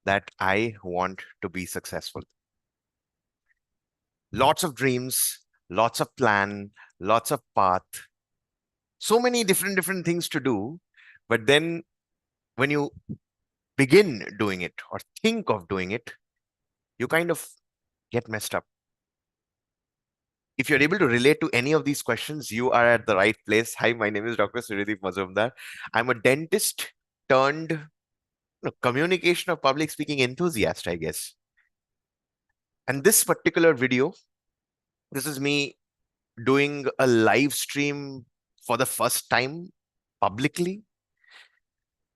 that I want to be successful. Lots of dreams, lots of plan, lots of path, so many different things to do. But then when you begin doing it or think of doing it, you kind of get messed up. If you're able to relate to any of these questions, you are at the right place. Hi, my name is Dr. Suryadeep Mazumdar. I'm a dentist turned communication or public speaking enthusiast, I guess. And this particular video, this is me doing a live stream for the first time publicly.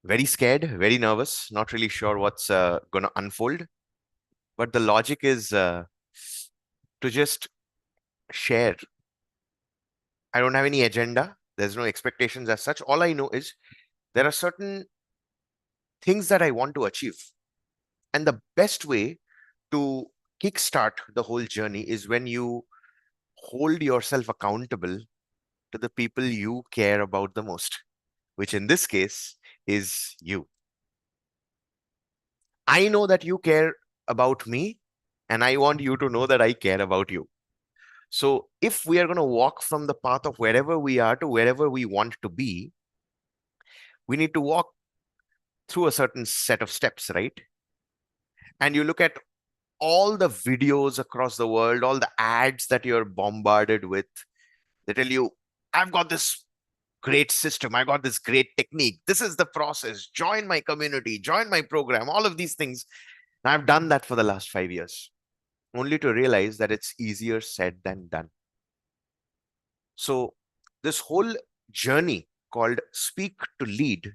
Very scared, very nervous, not really sure what's going to unfold. But the logic is to just share. I don't have any agenda. There's no expectations as such. All I know is there are certain things that I want to achieve. And the best way to kickstart the whole journey is when you hold yourself accountable to the people you care about the most, which in this case is you. I know that you care about me, and I want you to know that I care about you. So if we are going to walk from the path of wherever we are to wherever we want to be, we need to walk through a certain set of steps, right? And you look at all the videos across the world, all the ads that you're bombarded with, they tell you, I've got this great system, I got this great technique, this is the process, join my community, join my program, all of these things. And I've done that for the last 5 years, only to realize that it's easier said than done. So this whole journey called Speak to Lead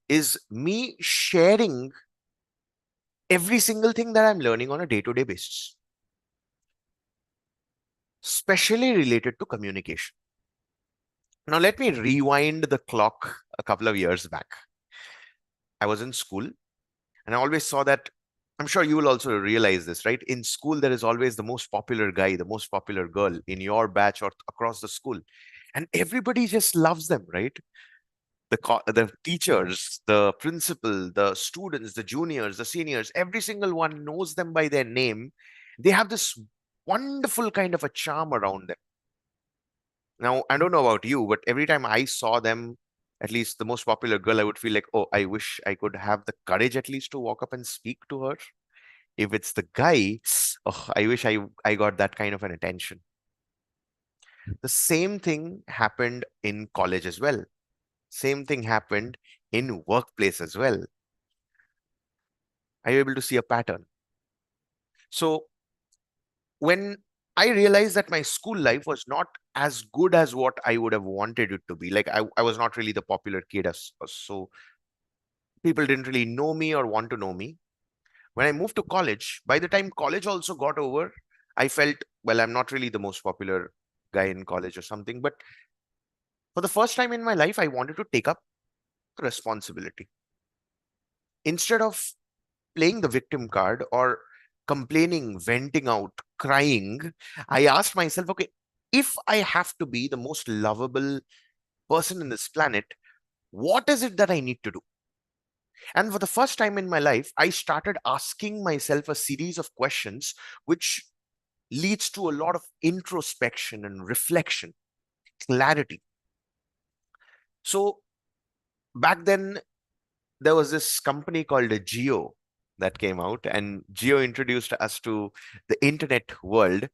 is me sharing every single thing that I'm learning on a day-to-day basis, especially related to communication. Now, let me rewind the clock a couple of years back. I was in school, and I always saw that. I'm sure you will also realize this, right? In school, there is always the most popular guy, the most popular girl in your batch or across the school. And everybody just loves them, right? The teachers, the principal, the students, the juniors, the seniors, every single one knows them by their name. They have this wonderful kind of a charm around them. Now, I don't know about you, but every time I saw them, at least the most popular girl, I would feel like, oh, I wish I could have the courage at least to walk up and speak to her. If it's the guy, oh, I wish I got that kind of an attention. The same thing happened in college as well. Same thing happened in workplace as well. Are you able to see a pattern? So when I realized that my school life was not as good as what I would have wanted it to be, like I was not really the popular kid, so people didn't really know me or want to know me. When I moved to college, by the time college also got over, I felt, well, I'm not really the most popular guy in college or something. But for the first time in my life, I wanted to take up responsibility. Instead of playing the victim card or complaining, venting out, crying, I asked myself, okay, if I have to be the most lovable person in this planet, what is it that I need to do? And for the first time in my life, I started asking myself a series of questions, which leads to a lot of introspection and reflection, clarity. So back then, there was this company called Geo that came out, and Geo introduced us to the internet world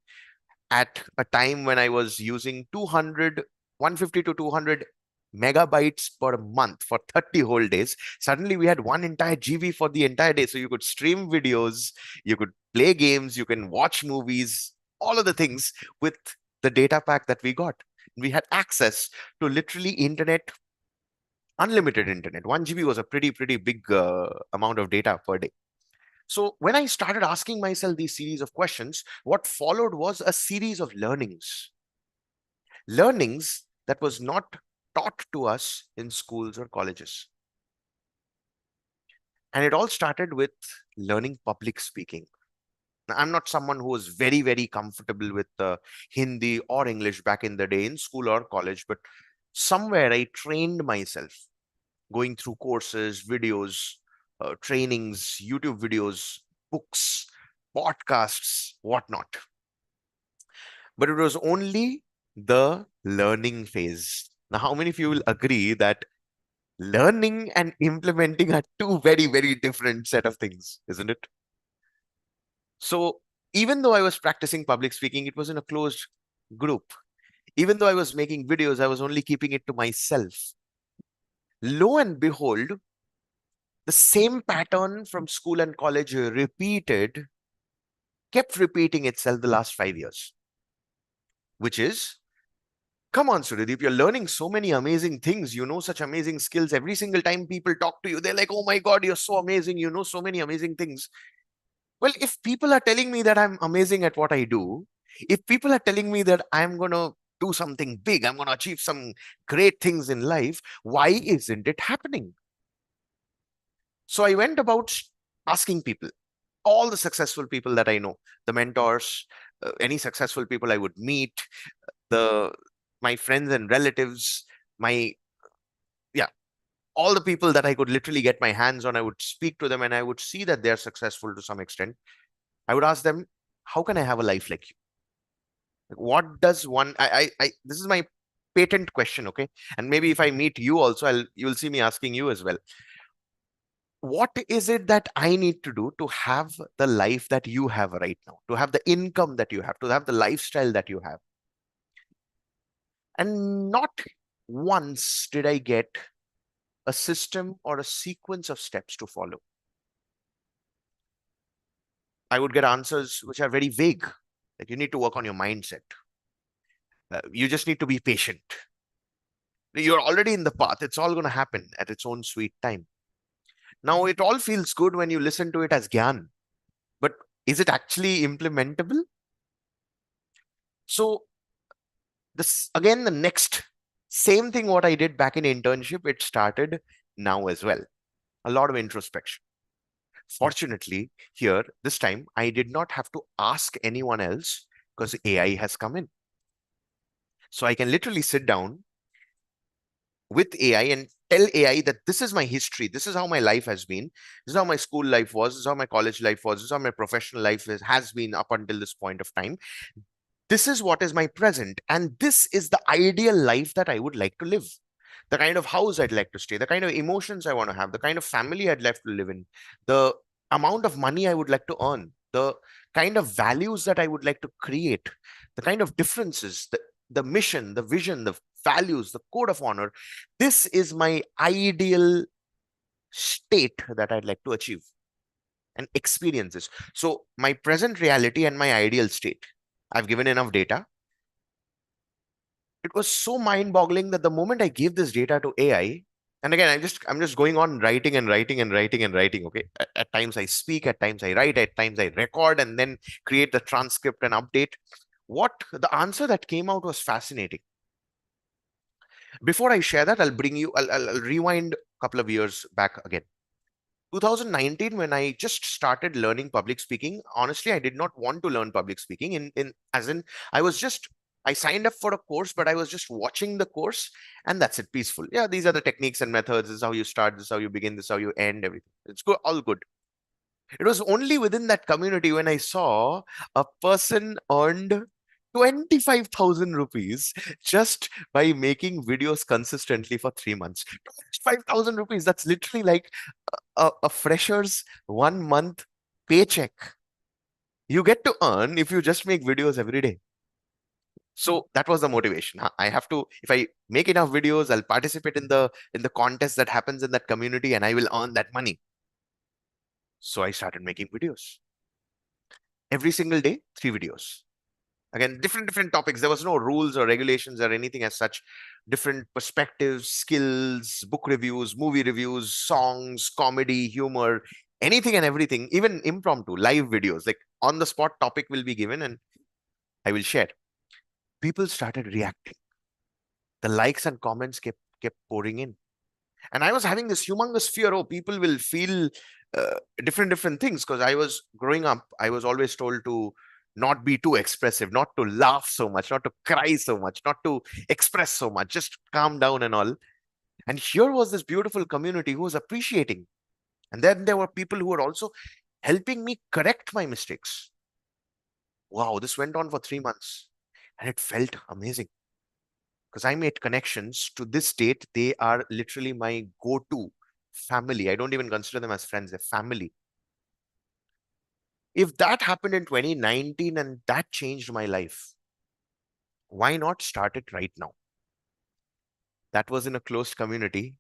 at a time when I was using 150 to 200 megabytes per month for 30 whole days. Suddenly we had one entire GB for the entire day. So you could stream videos, you could play games, you can watch movies, all of the things with the data pack that we got. We had access to literally internet, unlimited internet. 1 GB was a pretty big amount of data per day. So when I started asking myself these series of questions, what followed was a series of learnings that was not taught to us in schools or colleges. And it all started with learning public speaking. Now, I'm not someone who was very comfortable with Hindi or English back in the day in school or college, but somewhere I trained myself going through courses, videos, trainings, YouTube videos, books, podcasts, whatnot. But it was only the learning phase. Now, how many of you will agree that learning and implementing are two very, very different set of things, isn't it? So even though I was practicing public speaking, it was in a closed group. Even though I was making videos, I was only keeping it to myself. Lo and behold, the same pattern from school and college kept repeating itself the last 5 years, which is, come on, Suryadeep, you're learning so many amazing things. You know such amazing skills. Every single time people talk to you, they're like, oh my God, you're so amazing. You know so many amazing things. Well, if people are telling me that I'm amazing at what I do, if people are telling me that I'm going to do something big, I'm going to achieve some great things in life, why isn't it happening? So I went about asking people, all the successful people that I know, the mentors, any successful people I would meet, the my friends and relatives, my yeah, all the people that I could literally get my hands on, I would speak to them and I would see that they're successful to some extent. I would ask them, how can I have a life like you? Like, what does one this is my patent question, okay? And maybe if I meet you also, you'll see me asking you as well. What is it that I need to do to have the life that you have right now, to have the income that you have, to have the lifestyle that you have? And not once did I get a system or a sequence of steps to follow. I would get answers which are very vague. Like, you need to work on your mindset. You just need to be patient. You're already in the path. It's all going to happen at its own sweet time. Now, it all feels good when you listen to it as Gyan, but is it actually implementable? So, this again, the next same thing what I did back in internship, it started now as well. A lot of introspection. Fortunately, here, this time, I did not have to ask anyone else because AI has come in. So I can literally sit down with AI and tell AI that this is my history. This is how my life has been. This is how my school life was. This is how my college life was. This is how my professional life has been up until this point of time. This is what is my present. And this is the ideal life that I would like to live. The kind of house I'd like to stay, the kind of emotions I want to have, the kind of family I'd like to live in, the amount of money I would like to earn, the kind of values that I would like to create, the kind of differences, the mission, the vision, the values, the code of honor. This is my ideal state that I'd like to achieve and experience this. So, my present reality and my ideal state. I've given enough data. It was so mind-boggling that the moment I gave this data to AI, and again, I'm just going on writing and writing and writing and writing. Okay, at times I speak, at times I write, at times I record, and then create the transcript and update. What the answer that came out was fascinating. Before I share that, I'll rewind a couple of years back again. 2019, when I just started learning public speaking, honestly, I did not want to learn public speaking. In as in, I was just I signed up for a course, but I was just watching the course, and that's it, peaceful. Yeah, these are the techniques and methods. This is how you start. This is how you begin. This is how you end. Everything. It's good, all good. It was only within that community when I saw a person earned 25,000 rupees just by making videos consistently for 3 months. 25,000 rupees. That's literally like a fresher's 1 month paycheck. You get to earn if you just make videos every day. So that was the motivation. I have to, if I make enough videos, I'll participate in the contest that happens in that community and I will earn that money. So I started making videos. Every single day, 3 videos. Again, different topics. There was no rules or regulations or anything as such. Different perspectives, skills, book reviews, movie reviews, songs, comedy, humor, anything and everything, even impromptu live videos, like on the spot topic will be given and I will share. People started reacting. The likes and comments kept pouring in. And I was having this humongous fear, oh, people will feel different things, because I was growing up, I was always told to not be too expressive, not to laugh so much, not to cry so much, not to express so much, just calm down and all. And here was this beautiful community who was appreciating. And then there were people who were also helping me correct my mistakes. Wow, this went on for 3 months and it felt amazing because I made connections to this date. They are literally my go-to family. I don't even consider them as friends, they're family. If that happened in 2019 and that changed my life, why not start it right now? That was in a closed community.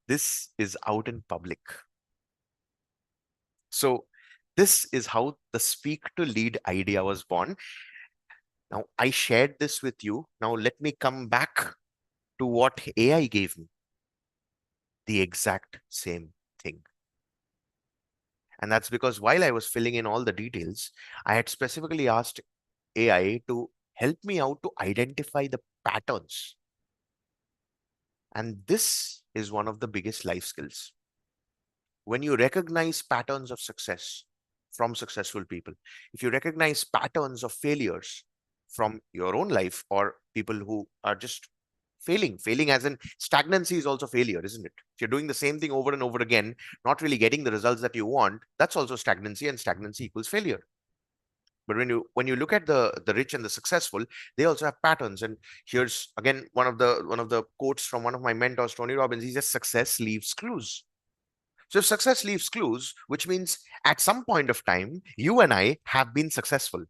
This is out in public. So, this is how the Speak to Lead idea was born. Now, I shared this with you. Now, let me come back to what AI gave me, the exact same thing. And that's because while I was filling in all the details, I had specifically asked AI to help me out to identify the patterns. And this is one of the biggest life skills. When you recognize patterns of success from successful people, if you recognize patterns of failures from your own life or people who are just failing as in stagnancy is also failure, isn't it? If you're doing the same thing over and over again, not really getting the results that you want, that's also stagnancy, and stagnancy equals failure. But when you look at the rich and the successful, they also have patterns. And here's again one of the quotes from one of my mentors, Tony Robbins. He says success leaves clues. So if success leaves clues, which means at some point of time, you and I have been successful.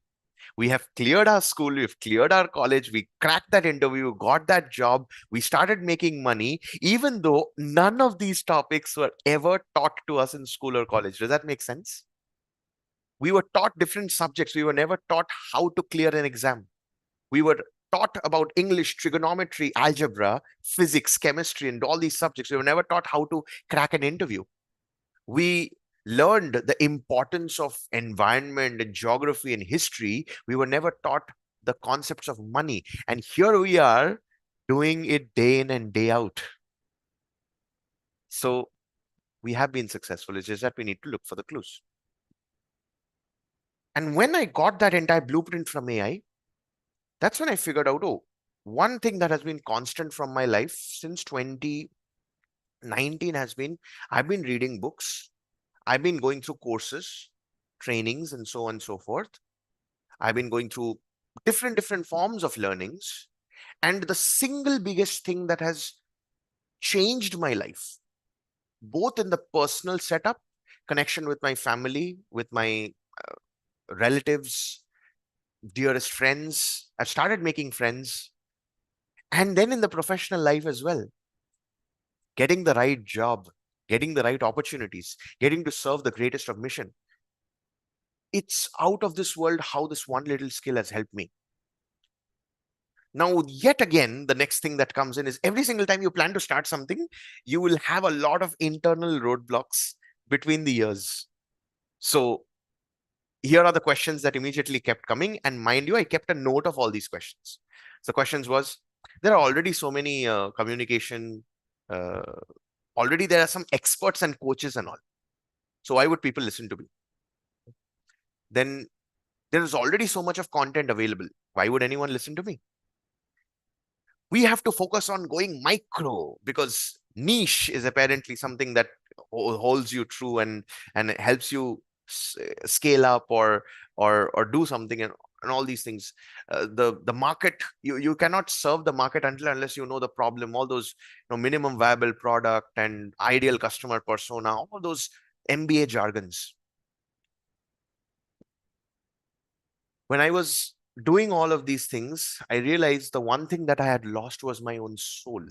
We have cleared our school, we've cleared our college, we cracked that interview, got that job, we started making money, even though none of these topics were ever taught to us in school or college. Does that make sense? We were taught different subjects. We were never taught how to clear an exam. We were taught about English, trigonometry, algebra, physics, chemistry, and all these subjects. We were never taught how to crack an interview. We learned the importance of environment and geography and history. We were never taught the concepts of money. And here we are doing it day in and day out. So we have been successful. It's just that we need to look for the clues. And when I got that entire blueprint from AI, that's when I figured out, oh, one thing that has been constant from my life since 2019 has been I've been reading books, I've been going through courses, trainings, and so on and so forth. I've been going through different forms of learnings. And the single biggest thing that has changed my life, both in the personal setup, connection with my family, with my relatives, dearest friends, I've started making friends, and then in the professional life as well, getting the right job, getting the right opportunities, getting to serve the greatest of mission. It's out of this world how this one little skill has helped me. Now, yet again, the next thing that comes in is every single time you plan to start something, you will have a lot of internal roadblocks between the years. So here are the questions that immediately kept coming. And mind you, I kept a note of all these questions. So questions was, there are already so many communication, uh, already there are some experts and coaches and all. So why would people listen to me? Then there is already so much of content available. Why would anyone listen to me? We have to focus on going micro because niche is apparently something that holds you true and it helps you scale up or do something and all these things. The market, you cannot serve the market unless you know the problem. All those minimum viable product and ideal customer persona, all those MBA jargons. When I was doing all of these things, I realized the one thing that I had lost was my own soul.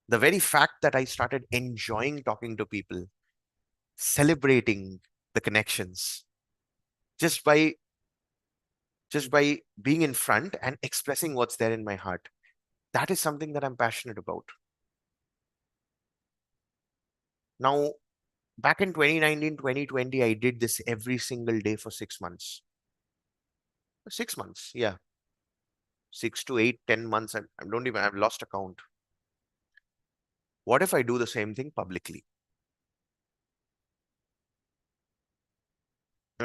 The very fact that I started enjoying talking to people, celebrating the connections, just by being in front and expressing what's there in my heart. That is something that I'm passionate about. Now, back in 2019, 2020, I did this every single day for 6 months. 6 months, yeah. 6 to 8, 10 months. I've lost account. What if I do the same thing publicly?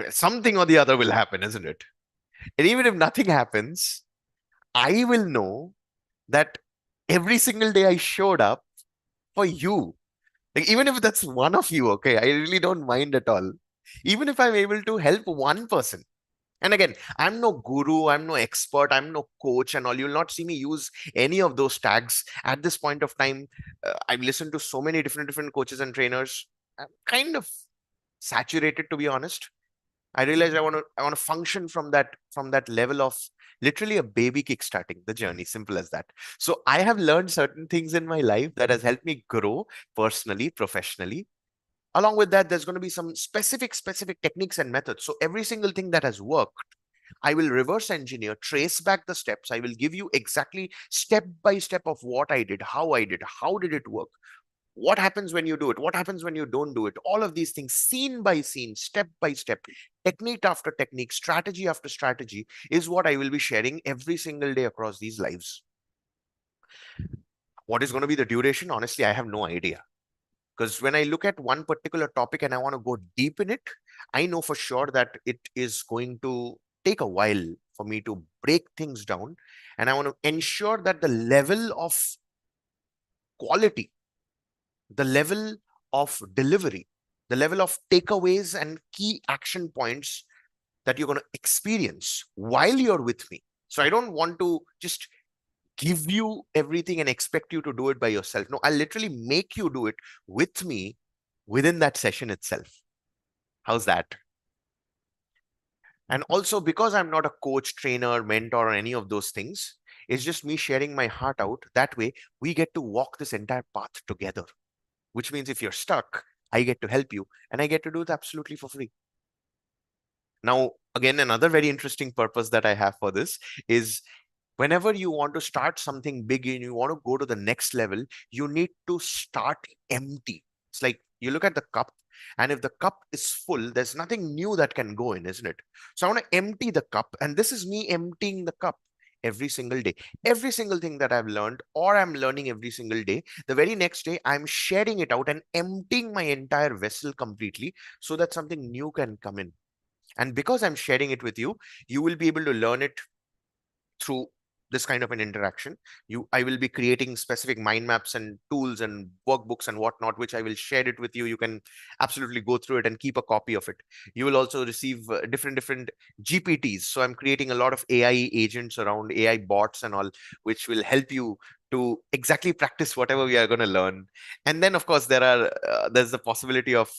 Something or the other will happen, isn't it? And even if nothing happens, I will know that every single day I showed up for you. Like, even if that's one of you, okay, I really don't mind at all. Even if I'm able to help one person. And again, I'm no guru, I'm no expert, I'm no coach, and all. You'll not see me use any of those tags at this point of time. I've listened to so many different coaches and trainers. I'm kind of saturated, to be honest. I realized I want to function from that level of literally a baby kickstarting the journey, simple as that. So I have learned certain things in my life that has helped me grow personally, professionally. Along with that, there's going to be some specific techniques and methods. So every single thing that has worked, I will reverse engineer, trace back the steps. I will give you exactly step by step of what I did, how did it work, what happens when you do it, what happens when you don't do it, all of these things, scene by scene, step by step, technique after technique, strategy after strategy, is what I will be sharing every single day across these lives. What is going to be the duration? Honestly, I have no idea. Because when I look at one particular topic and I want to go deep in it, I know for sure that it is going to take a while for me to break things down. And I want to ensure that the level of quality, the level of delivery, the level of takeaways and key action points that you're going to experience while you're with me. So I don't want to just give you everything and expect you to do it by yourself. No, I'll literally make you do it with me within that session itself. How's that? And also, because I'm not a coach, trainer, mentor, or any of those things, it's just me sharing my heart out. That way, we get to walk this entire path together, which means if you're stuck, I get to help you and I get to do it absolutely for free. Now, again, another very interesting purpose that I have for this is whenever you want to start something big and you want to go to the next level, you need to start empty. It's like you look at the cup, and if the cup is full, there's nothing new that can go in, isn't it? So I want to empty the cup, and this is me emptying the cup every single day. Every single thing that I've learned or I'm learning every single day, the very next day, I'm sharing it out and emptying my entire vessel completely so that something new can come in. And because I'm sharing it with you, you will be able to learn it through this kind of an interaction. I will be creating specific mind maps and tools and workbooks and whatnot, which I will share it with you. You can absolutely go through it and keep a copy of it. You will also receive different GPTs. So I'm creating a lot of AI agents around, AI bots and all, which will help you to exactly practice whatever we are going to learn. And then of course there's the possibility of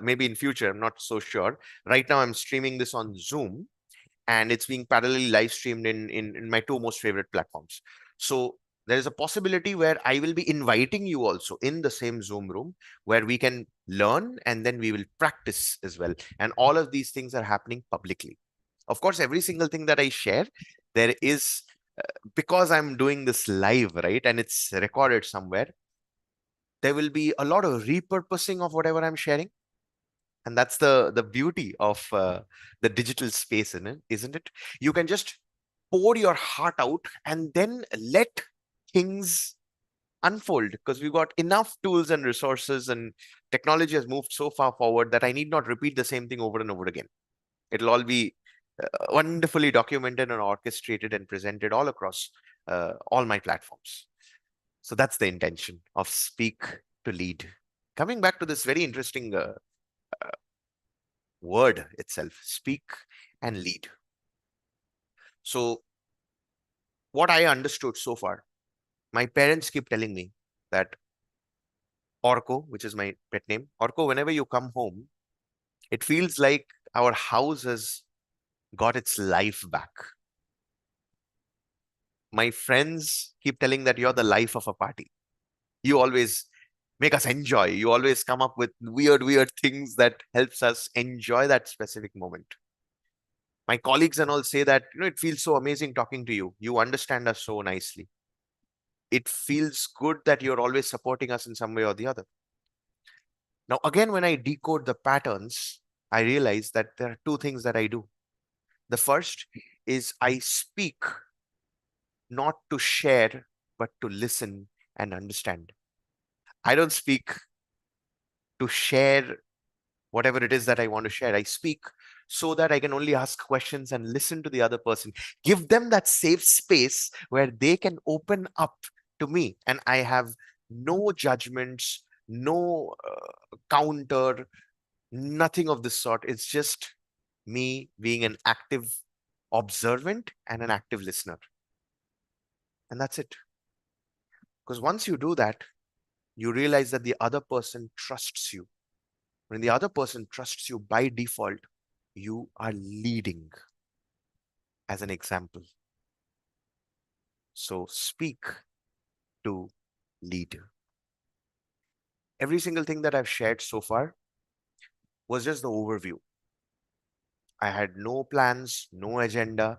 maybe in future, I'm not so sure. Right now I'm streaming this on Zoom, and it's being parallelly live streamed in my two most favorite platforms. So there is a possibility where I will be inviting you also in the same Zoom room where we can learn and then we will practice as well. And all of these things are happening publicly. Of course, every single thing that I share, there is, because I'm doing this live, right? And it's recorded somewhere, there will be a lot of repurposing of whatever I'm sharing. And that's the beauty of the digital space, isn't it? You can just pour your heart out and then let things unfold, because we've got enough tools and resources, and technology has moved so far forward that I need not repeat the same thing over and over again. It'll all be wonderfully documented and orchestrated and presented all across all my platforms. So that's the intention of Speak to Lead. Coming back to this very interesting word itself, speak and lead. So what I understood so far, my parents keep telling me that Orko, which is my pet name, Orko, whenever you come home, it feels like our house has got its life back. My friends keep telling that you're the life of a party. You always make us enjoy. You always come up with weird things that helps us enjoy that specific moment. My colleagues and all say that, it feels so amazing talking to you. You understand us so nicely. It feels good that you're always supporting us in some way or the other. Now, again, when I decode the patterns, I realize that there are two things that I do. The first is I speak not to share, but to listen and understand. I don't speak to share whatever it is that I want to share. I speak so that I can only ask questions and listen to the other person, give them that safe space where they can open up to me. And I have no judgments, no counter, nothing of this sort. It's just me being an active observant and an active listener. And that's it. Because once you do that, you realize that the other person trusts you. When the other person trusts you by default, you are leading as an example. So speak to lead. Every single thing that I've shared so far was just the overview. I had no plans, no agenda.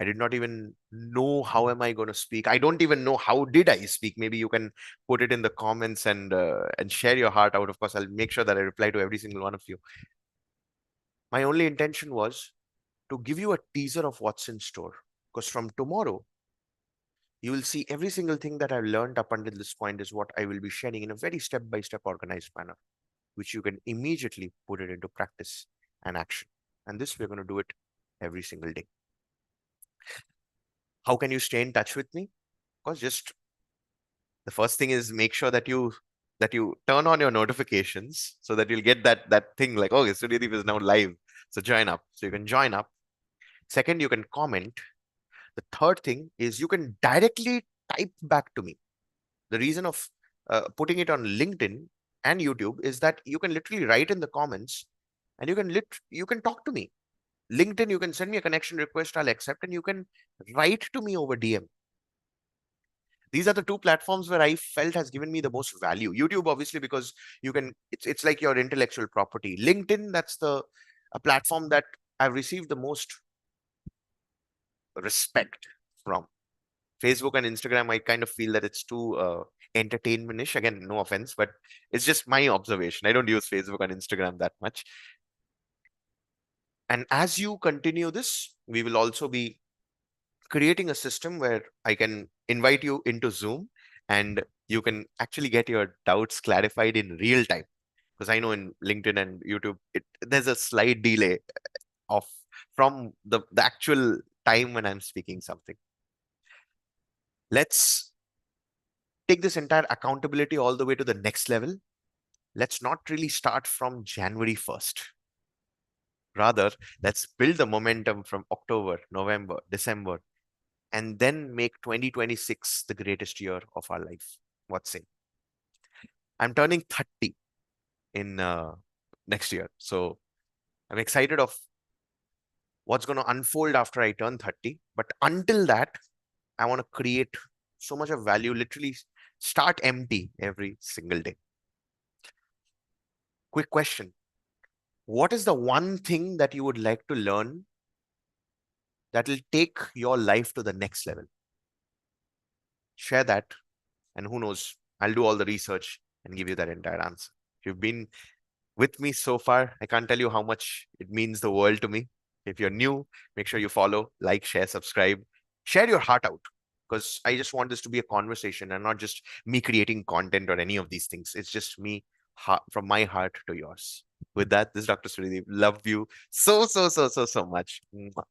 I did not even know how am I going to speak. I don't even know how did I speak. Maybe you can put it in the comments and share your heart out. Of course, I'll make sure that I reply to every single one of you. My only intention was to give you a teaser of what's in store. Because from tomorrow, you will see every single thing that I've learned up until this point is what I will be sharing in a very step-by-step organized manner, which you can immediately put it into practice and action. And this, we're going to do it every single day. How can you stay in touch with me? Because just the first thing is make sure that you turn on your notifications so that you'll get that thing like, oh, Suryadeep is now live. So join up. So you can join up. Second, you can comment. The third thing is you can directly type back to me. The reason of putting it on LinkedIn and YouTube is that you can literally write in the comments and you can talk to me. LinkedIn, you can send me a connection request, I'll accept, and you can write to me over DM. These are the two platforms where I felt has given me the most value. YouTube, obviously, because it's like your intellectual property. LinkedIn, that's a platform that I've received the most respect from. Facebook and Instagram, I kind of feel that it's too entertainment-ish. Again, no offense, but it's just my observation. I don't use Facebook and Instagram that much. And as you continue this, we will also be creating a system where I can invite you into Zoom and you can actually get your doubts clarified in real time. Because I know in LinkedIn and YouTube, there's a slight delay of from the actual time when I'm speaking something. Let's take this entire accountability all the way to the next level. Let's not really start from January 1st. Rather, let's build the momentum from October, November, December, and then make 2026 the greatest year of our life. What's say? I'm turning 30 in next year. So I'm excited of what's going to unfold after I turn 30. But until that, I want to create so much of value, literally start empty every single day. Quick question. What is the one thing that you would like to learn that will take your life to the next level? Share that. And who knows, I'll do all the research and give you that entire answer. If you've been with me so far, I can't tell you how much it means the world to me. If you're new, make sure you follow, like, share, subscribe, share your heart out. Because I just want this to be a conversation and not just me creating content or any of these things. It's just me from my heart to yours. With that, this is Dr. Suryadeep. Love you so, so, so, so, so much. Mwah.